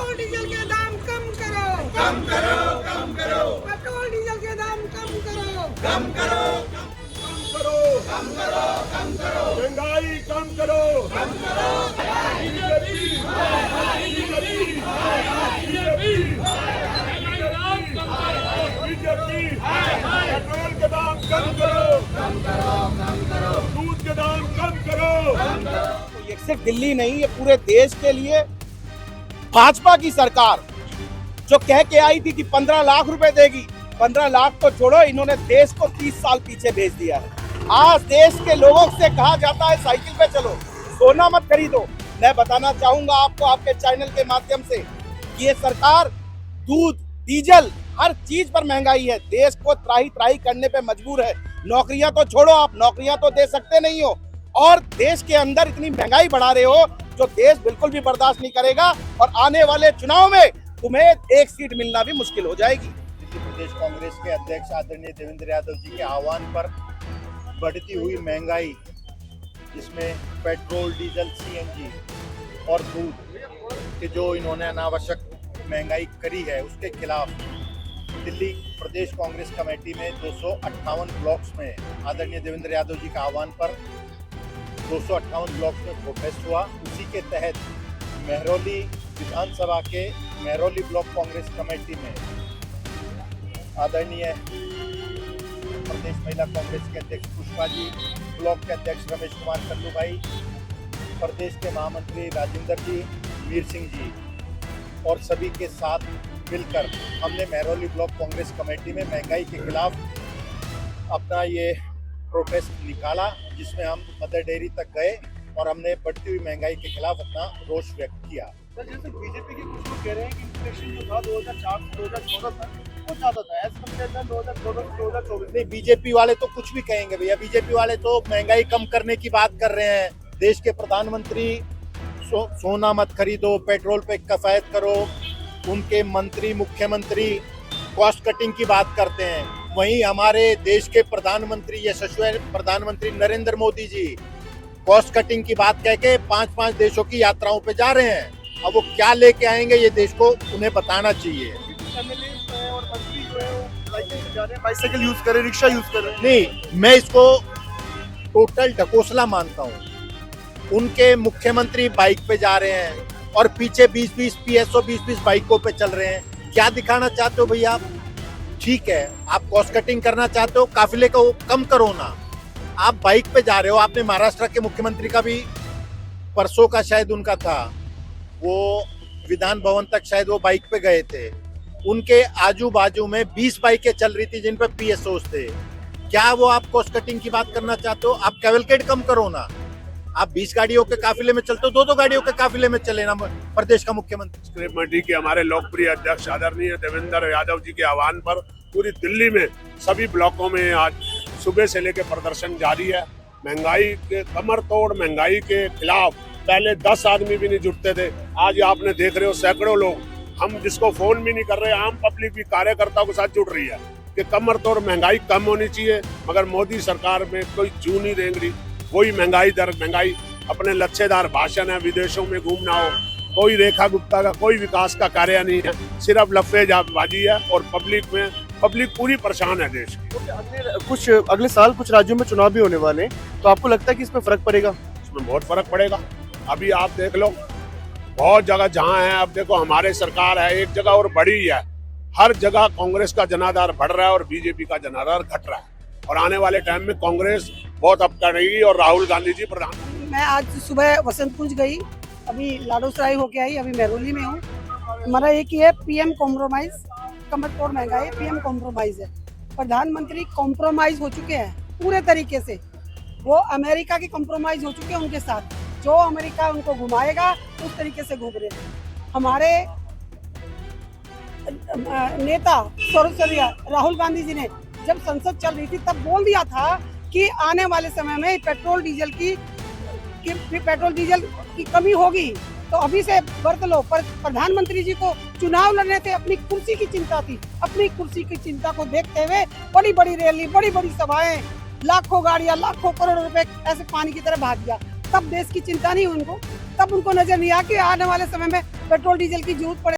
Petrol diesel के दाम कम करो, कम करो, कम करो, पेट्रोल डीजल के दाम कम करो, कम करो, कम करो, कम करो, कम करो, महंगाई कम करो, कम करो, बीजेपी, बीजेपी, पेट्रोल के दाम कम करो, कम करो, कम करो, दूध के दाम कम करो, कम करो। ये सिर्फ दिल्ली नहीं, ये पूरे देश के लिए भाजपा की सरकार जो कह के आई थी कि 15 लाख रुपए देगी, 15 लाख को छोड़ो, इन्होंने देश को 30 साल पीछे भेज दिया है। आज देश के लोगों से कहा जाता है साइकिल पे चलो, सोना मत खरीदो। मैं बताना चाहूंगा आपको आपके चैनल के माध्यम से कि ये सरकार दूध, डीजल, हर चीज पर महंगाई है, देश को त्राही त्राही करने पे मजबूर है। नौकरियां तो छोड़ो, आप नौकरियां तो दे सकते नहीं हो, और देश के अंदर इतनी महंगाई बढ़ा रहे हो जो देश बिल्कुल भी बर्दाश्त नहीं करेगा, और आने वाले चुनाव में तुम्हें एक सीट मिलना भी मुश्किल हो जाएगी। दिल्ली प्रदेश कांग्रेस के अध्यक्ष आदरणीय देवेंद्र यादव जी के आह्वान पर बढ़ती हुई महंगाई, जिसमें पेट्रोल, डीजल, सीएनजी और दूध के जो इन्होंने अनावश्यक महंगाई करी है, उसके खिलाफ दिल्ली प्रदेश कांग्रेस कमेटी में 258 ब्लॉक्स में आदरणीय देवेंद्र यादव जी के आह्वान पर 258 ब्लॉक्स में प्रोटेस्ट हुआ। उसी के तहत मेहरौली विधानसभा के मेहरौली ब्लॉक कांग्रेस कमेटी में आदरणीय प्रदेश महिला कांग्रेस के अध्यक्ष पुष्पा जी, ब्लॉक के अध्यक्ष रमेश कुमार कल्लू भाई, प्रदेश के महामंत्री राजेंद्र जी, वीर सिंह जी और सभी के साथ मिलकर हमने मेहरौली ब्लॉक कांग्रेस कमेटी में महंगाई के खिलाफ अपना ये प्रोटेस्ट निकाला, जिसमें हम मदर डेयरी तक गए और हमने बढ़ती हुई महंगाई के खिलाफ अपना रोष व्यक्त किया। सर, जैसे बीजेपी के कुछ लोग कह रहे हैं कि इन्फ्लेशन जो था 2004 से 2014 तक वो ज्यादा था, एज कम्पेयर टू 2014 से 2024। नहीं, बीजेपी वाले तो कुछ भी कहेंगे भैया, बीजेपी वाले तो महंगाई कम करने की बात कर रहे हैं। देश के प्रधानमंत्री सोना मत खरीदो, पेट्रोल पे कफायत करो, उनके मंत्री, मुख्यमंत्री कॉस्ट कटिंग की बात करते हैं। वहीं हमारे देश के प्रधानमंत्री, यशस्वी प्रधानमंत्री नरेंद्र मोदी जी कॉस्ट कटिंग की बात कह के 5-5 देशों की यात्राओं पे जा रहे हैं। अब वो क्या लेके आएंगे, ये देश को उन्हें बताना चाहिए। और मंत्री जो है वो जा रहे हैं, बाइसाइकिल यूज कर रहे हैं, रिक्शा यूज कर रहे हैं। नहीं, मैं इसको टोटल ढकोसला मानता हूँ। उनके मुख्यमंत्री बाइक पे जा रहे हैं और पीछे 20-20 PSO 20-20 बाइकों पे चल रहे हैं। क्या दिखाना चाहते हो भैया आप? ठीक है, आप कॉस्ट कटिंग करना चाहते हो, काफिले को कम करो ना। आप बाइक पे जा रहे हो। आपने महाराष्ट्र के मुख्यमंत्री का भी परसों का शायद उनका था, वो विधान भवन तक शायद वो बाइक पे गए थे। उनके आजू बाजू में 20 बाइकें चल रही थी जिन पे PSOs थे। क्या वो आप कॉस्ट कटिंग की बात करना चाहते हो? आप कैवलकेड कम करो ना। आप 20 गाड़ियों के काफिले में चलते हो, 2-2 गाड़ियों के काफिले में चले ना प्रदेश का मुख्यमंत्री। गृह मंत्री के हमारे लोकप्रिय अध्यक्ष आदरणीय देवेंद्र यादव जी के आह्वान पर पूरी दिल्ली में सभी ब्लॉकों में आज सुबह से लेकर प्रदर्शन जारी है। महंगाई के कमर तोड़ महंगाई के खिलाफ पहले 10 आदमी भी नहीं जुटते थे, आज आपने देख रहे हो सैकड़ों लोग, हम जिसको फोन भी नहीं कर रहे, आम पब्लिक भी कार्यकर्ताओं के साथ जुड़ रही है कि कमर तोड़ महंगाई कम होनी चाहिए। मगर मोदी सरकार में कोई जू नहीं रेंग रही, वही महंगाई दर महंगाई, अपने लच्छेदार भाषण है, विदेशों में घूमना हो, कोई रेखा गुप्ता का कोई विकास का कार्य नहीं है, सिर्फ लफेबाजी है और पब्लिक पूरी परेशान है देश की। अगले साल कुछ राज्यों में चुनाव भी होने वाले हैं, तो आपको लगता है कि इसमें फर्क पड़ेगा? इसमें बहुत फर्क पड़ेगा। अभी आप देख लो, बहुत जगह जहाँ है, अब देखो हमारे सरकार है, एक जगह और बढ़ी है, हर जगह कांग्रेस का जनाधार बढ़ रहा है और बीजेपी का जनाधार घट रहा है, और आने वाले टाइम में कांग्रेस बहुत अप करेगी और राहुल गांधी जी प्रधान। मैं आज सुबह वसंत कुंज गई, अभी लाडोसराय होके आई, अभी मेहरौली में हूँ। हमारा एक ही है, PM कॉम्प्रोमाइज, कमर तोड़ महंगाई, PM कॉम्प्रोमाइज है। प्रधानमंत्री कॉम्प्रोमाइज हो चुके हैं पूरे तरीके से, वो अमेरिका के कॉम्प्रोमाइज हो चुके हैं उनके साथ, जो अमेरिका उनको घुमाएगा उस तरीके से घूम रहे हैं। हमारे नेता सर्वोच्च राहुल गांधी जी ने जब संसद चल रही थी तब बोल दिया था कि आने वाले समय में पेट्रोल डीजल की कमी होगी, तो अभी से बरत लो। पर प्रधानमंत्री जी को चुनाव लड़ने थे, अपनी कुर्सी की चिंता थी, अपनी कुर्सी की चिंता को देखते हुए बड़ी बड़ी रैली, बड़ी बड़ी सभाएं, लाखों गाड़ियां, लाखों करोड़ रुपए ऐसे पानी की तरह भाग गया। तब देश की चिंता नहीं उनको, तब उनको नजर नहीं आया कि आने वाले समय में पेट्रोल डीजल की जरूरत पड़े।